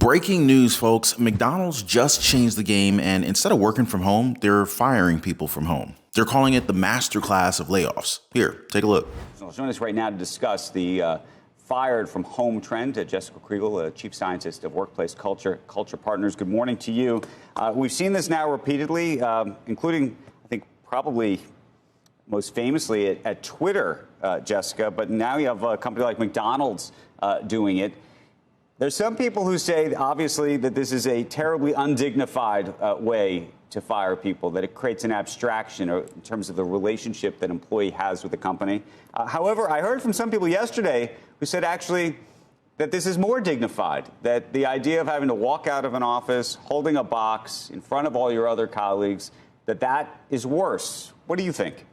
Breaking news, folks. McDonald's just changed the game, and instead of working from home, they're firing people from home. They're calling it the masterclass of layoffs. Here, take a look. So join us right now to discuss the fired from home trend. Jessica Kriegel, Chief Scientist of Workplace Culture Partners. Good morning to you. We've seen this now repeatedly, including, I think, probably most famously at Twitter, Jessica, but now you have a company like McDonald's doing it. There's some people who say, obviously, that this is a terribly undignified way to fire people, that it creates an abstraction in terms of the relationship that an employee has with the company. However, I heard from some people yesterday who said actually that this is more dignified, that the idea of having to walk out of an office holding a box in front of all your other colleagues, that is worse. What do you think?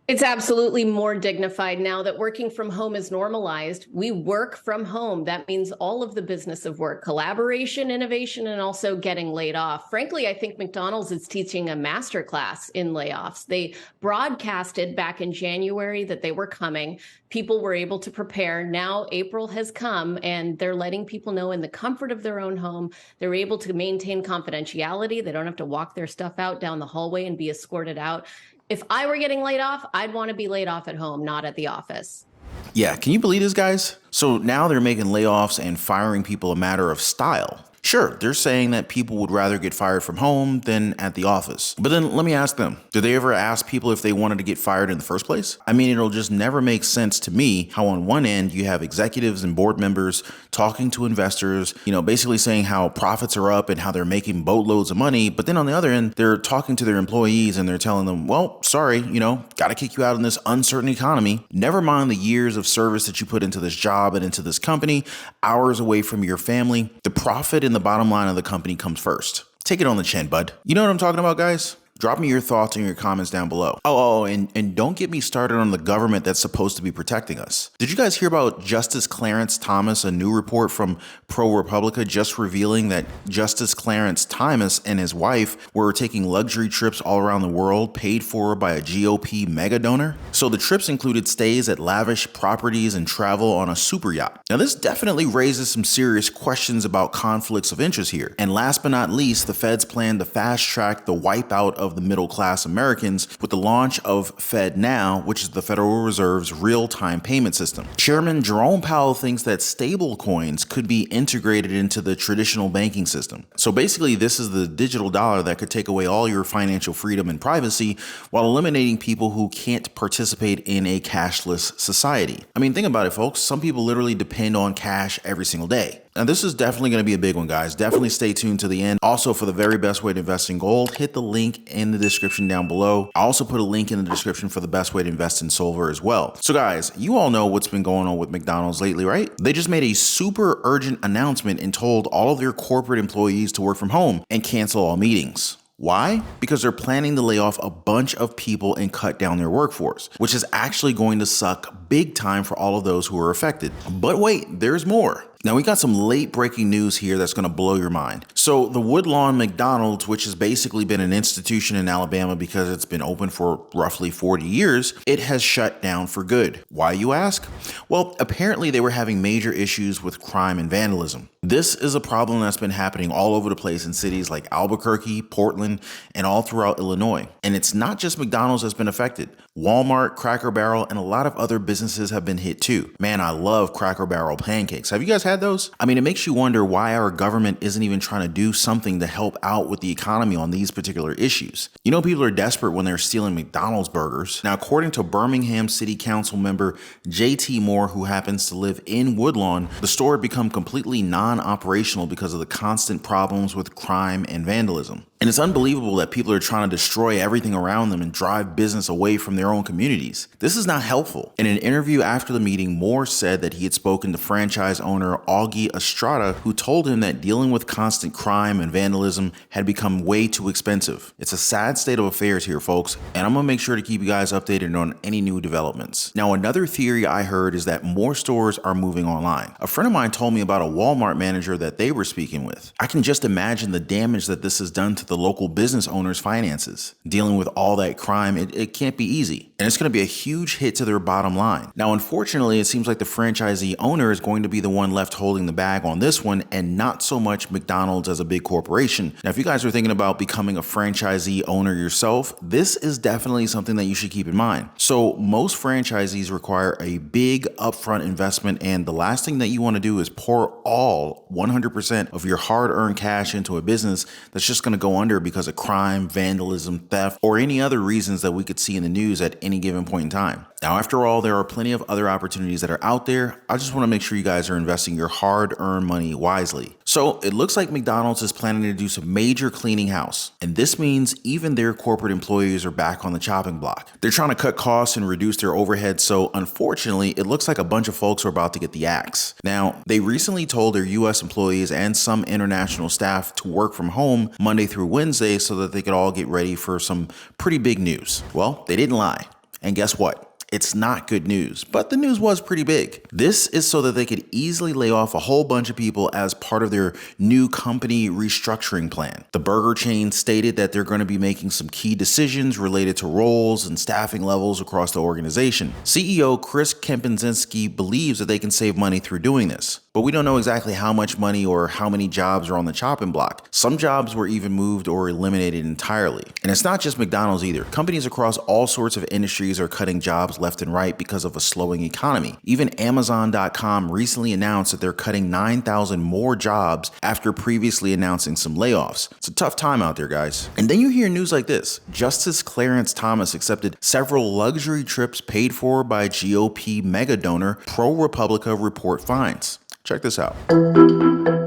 It's absolutely more dignified now that working from home is normalized. We work from home. That means all of the business of work, collaboration, innovation, and also getting laid off. Frankly, I think McDonald's is teaching a masterclass in layoffs. They broadcasted back in January that they were coming. People were able to prepare. Now April has come and they're letting people know in the comfort of their own home. They're able to maintain confidentiality. They don't have to walk their stuff out down the hallway and be escorted out. If I were getting laid off, I'd want to be laid off at home, not at the office. Yeah, can you believe this, guys? So now they're making layoffs and firing people a matter of style. Sure, they're saying that people would rather get fired from home than at the office. But then let me ask them, did they ever ask people if they wanted to get fired in the first place? I mean, it'll just never make sense to me how on one end you have executives and board members talking to investors, basically saying how profits are up and how they're making boatloads of money. But then on the other end, they're talking to their employees and they're telling them, well, sorry, got to kick you out in this uncertain economy. Never mind the years of service that you put into this job and into this company, hours away from your family. The profit and the bottom line of the company comes first. Take it on the chin, bud. You know what I'm talking about, guys? Drop me your thoughts and your comments down below. And don't get me started on the government that's supposed to be protecting us. Did you guys hear about Justice Clarence Thomas, a new report from ProPublica just revealing that Justice Clarence Thomas and his wife were taking luxury trips all around the world paid for by a GOP mega donor? So the trips included stays at lavish properties and travel on a super yacht. Now this definitely raises some serious questions about conflicts of interest here. And last but not least, the feds plan to fast track the wipeout of the middle-class Americans with the launch of FedNow, which is the Federal Reserve's real-time payment system. Chairman Jerome Powell thinks that stablecoins could be integrated into the traditional banking system. So basically, this is the digital dollar that could take away all your financial freedom and privacy while eliminating people who can't participate in a cashless society. I mean, think about it, folks. Some people literally depend on cash every single day. Now, this is definitely going to be a big one, guys. Definitely stay tuned to the end. Also, for the very best way to invest in gold, hit the link in the description down below. I also put a link in the description for the best way to invest in silver as well. So, guys, you all know what's been going on with McDonald's lately, right? They just made a super urgent announcement and told all of their corporate employees to work from home and cancel all meetings. Why? Because they're planning to lay off a bunch of people and cut down their workforce, which is actually going to suck big time for all of those who are affected. But wait, there's more. Now, we got some late breaking news here that's going to blow your mind. So the Woodlawn McDonald's, which has basically been an institution in Alabama because it's been open for roughly 40 years, it has shut down for good. Why, you ask? Well, apparently they were having major issues with crime and vandalism. This is a problem that's been happening all over the place in cities like Albuquerque, Portland, and all throughout Illinois. And it's not just McDonald's that's been affected. Walmart, Cracker Barrel, and a lot of other businesses have been hit too. Man, I love Cracker Barrel pancakes. Have you guys had those? I mean, it makes you wonder why our government isn't even trying to do something to help out with the economy on these particular issues. People are desperate when they're stealing McDonald's burgers. Now, according to Birmingham City Council member JT Moore, who happens to live in Woodlawn, the store had become completely non-operational because of the constant problems with crime and vandalism. And it's unbelievable that people are trying to destroy everything around them and drive business away from their own communities. This is not helpful. In an interview after the meeting, Moore said that he had spoken to franchise owner Augie Estrada, who told him that dealing with constant crime and vandalism had become way too expensive. It's a sad state of affairs here, folks, and I'm gonna make sure to keep you guys updated on any new developments. Now, another theory I heard is that more stores are moving online. A friend of mine told me about a Walmart manager that they were speaking with. I can just imagine the damage that this has done to the local business owner's finances. Dealing with all that crime, it can't be easy. And it's going to be a huge hit to their bottom line. Now, unfortunately, it seems like the franchisee owner is going to be the one left holding the bag on this one, and not so much McDonald's as a big corporation. Now, if you guys are thinking about becoming a franchisee owner yourself, this is definitely something that you should keep in mind. So most franchisees require a big upfront investment, and the last thing that you want to do is pour all 100% of your hard-earned cash into a business that's just going to go under because of crime, vandalism, theft, or any other reasons that we could see in the news at any given point in time. Now, after all, there are plenty of other opportunities that are out there. I just want to make sure you guys are investing your hard-earned money wisely. So it looks like McDonald's is planning to do some major cleaning house, and this means even their corporate employees are back on the chopping block. They're trying to cut costs and reduce their overhead, so unfortunately, it looks like a bunch of folks are about to get the axe. Now, they recently told their U.S. employees and some international staff to work from home Monday through Wednesday so that they could all get ready for some pretty big news. Well, they didn't lie. And guess what? It's not good news, but the news was pretty big. This is so that they could easily lay off a whole bunch of people as part of their new company restructuring plan. The burger chain stated that they're going to be making some key decisions related to roles and staffing levels across the organization. CEO Chris Kempczynski believes that they can save money through doing this, but we don't know exactly how much money or how many jobs are on the chopping block. Some jobs were even moved or eliminated entirely. And it's not just McDonald's either. Companies across all sorts of industries are cutting jobs left and right because of a slowing economy. Even Amazon.com recently announced that they're cutting 9,000 more jobs after previously announcing some layoffs. It's a tough time out there, guys. And then you hear news like this. Justice Clarence Thomas accepted several luxury trips paid for by GOP mega donor ProPublica report finds. Check this out.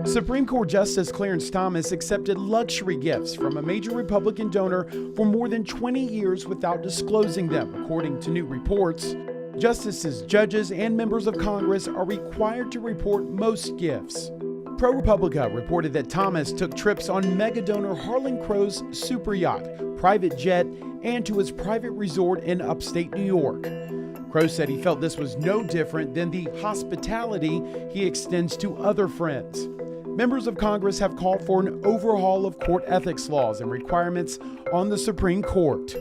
Supreme Court Justice Clarence Thomas accepted luxury gifts from a major Republican donor for more than 20 years without disclosing them, according to new reports. Justices, judges, and members of Congress are required to report most gifts. ProPublica reported that Thomas took trips on mega donor Harlan Crow's super yacht, private jet, and to his private resort in upstate New York. Crow said he felt this was no different than the hospitality he extends to other friends. Members of Congress have called for an overhaul of court ethics laws and requirements on the Supreme Court.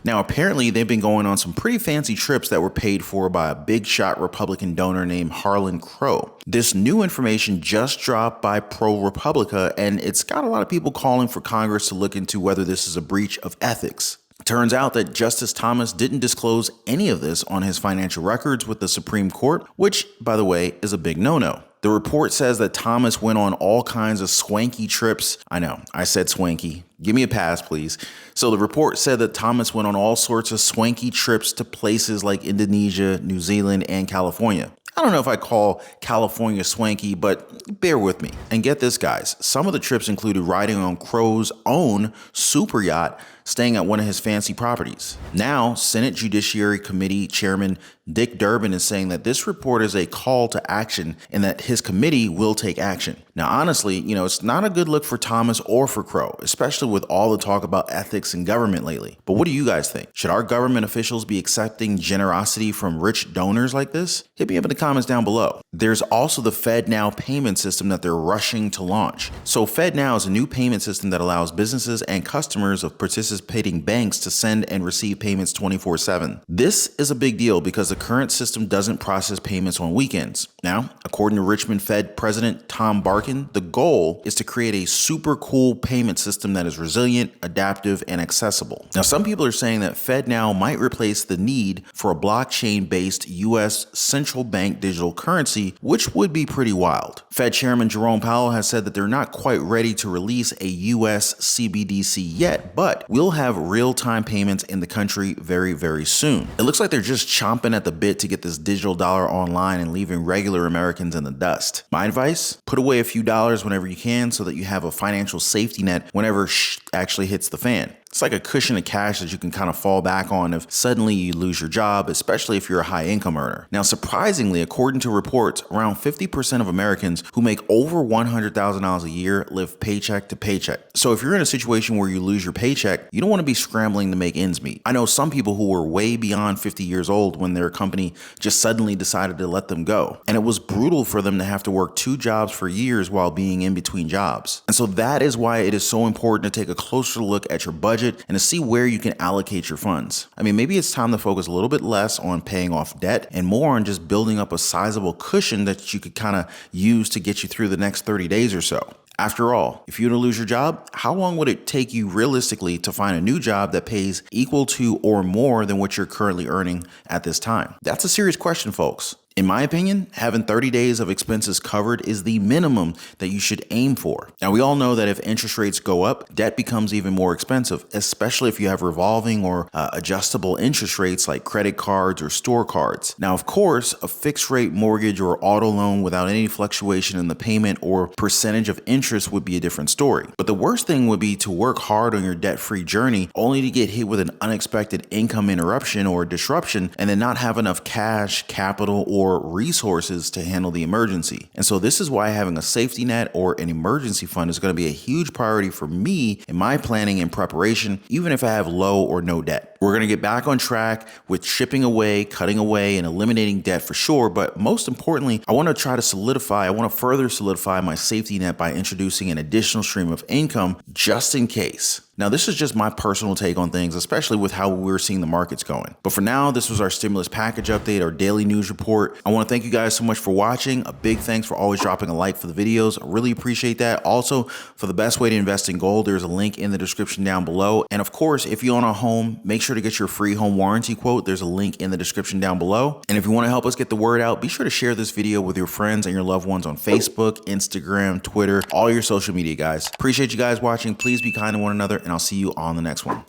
Now, apparently, they've been going on some pretty fancy trips that were paid for by a big shot Republican donor named Harlan Crow. This new information just dropped by ProPublica, and it's got a lot of people calling for Congress to look into whether this is a breach of ethics. Turns out that Justice Thomas didn't disclose any of this on his financial records with the Supreme Court, which, by the way, is a big no-no. The report says that Thomas went on all kinds of swanky trips. I know, I said swanky. Give me a pass, please. So the report said that Thomas went on all sorts of swanky trips to places like Indonesia, New Zealand, and California. I don't know if I call California swanky, but bear with me. And get this, guys. Some of the trips included riding on Crow's own super yacht, staying at one of his fancy properties. Now, Senate Judiciary Committee Chairman Dick Durbin is saying that this report is a call to action and that his committee will take action. Now, honestly, it's not a good look for Thomas or for Crow, especially with all the talk about ethics in government lately. But what do you guys think? Should our government officials be accepting generosity from rich donors like this? Hit me up in the comments down below. There's also the FedNow payment system that they're rushing to launch. So FedNow is a new payment system that allows businesses and customers of participating banks to send and receive payments 24/7. This is a big deal because the current system doesn't process payments on weekends. Now, according to Richmond Fed President Tom Barkin, the goal is to create a super cool payment system that is resilient, adaptive, and accessible. Now, some people are saying that FedNow might replace the need for a blockchain-based U.S. central bank digital currency, which would be pretty wild. Fed Chairman Jerome Powell has said that they're not quite ready to release a U.S. CBDC yet, but we'll have real-time payments in the country very, very soon. It looks like they're just chomping at the bit to get this digital dollar online and leaving regular Americans in the dust. My advice? Put away a few dollars whenever you can so that you have a financial safety net whenever actually hits the fan. It's like a cushion of cash that you can kind of fall back on if suddenly you lose your job, especially if you're a high income earner. Now, surprisingly, according to reports, around 50% of Americans who make over $100,000 a year live paycheck to paycheck. So if you're in a situation where you lose your paycheck, you don't want to be scrambling to make ends meet. I know some people who were way beyond 50 years old when their company just suddenly decided to let them go. And it was brutal for them to have to work 2 jobs for years while being in between jobs. And so that is why it is so important to take a closer look at your budget and to see where you can allocate your funds. I mean, maybe it's time to focus a little bit less on paying off debt and more on just building up a sizable cushion that you could kind of use to get you through the next 30 days or so. After all, if you were to lose your job, how long would it take you realistically to find a new job that pays equal to or more than what you're currently earning at this time? That's a serious question, folks. In my opinion, having 30 days of expenses covered is the minimum that you should aim for. Now, we all know that if interest rates go up, debt becomes even more expensive, especially if you have revolving or adjustable interest rates like credit cards or store cards. Now, of course, a fixed rate mortgage or auto loan without any fluctuation in the payment or percentage of interest would be a different story. But the worst thing would be to work hard on your debt-free journey only to get hit with an unexpected income interruption or disruption and then not have enough cash, capital, or resources to handle the emergency. And so this is why having a safety net or an emergency fund is going to be a huge priority for me in my planning and preparation, even if I have low or no debt. We're going to get back on track with chipping away, cutting away, and eliminating debt for sure. But most importantly, I want to further solidify my safety net by introducing an additional stream of income just in case. Now, this is just my personal take on things, especially with how we're seeing the markets going. But for now, this was our stimulus package update, our daily news report. I want to thank you guys so much for watching. A big thanks for always dropping a like for the videos. I really appreciate that. Also, for the best way to invest in gold, there's a link in the description down below. And of course, if you own a home, make sure to get your free home warranty quote. There's a link in the description down below. And if you want to help us get the word out, be sure to share this video with your friends and your loved ones on Facebook, Instagram, Twitter, all your social media, guys. Appreciate you guys watching. Please be kind to one another, and I'll see you on the next one.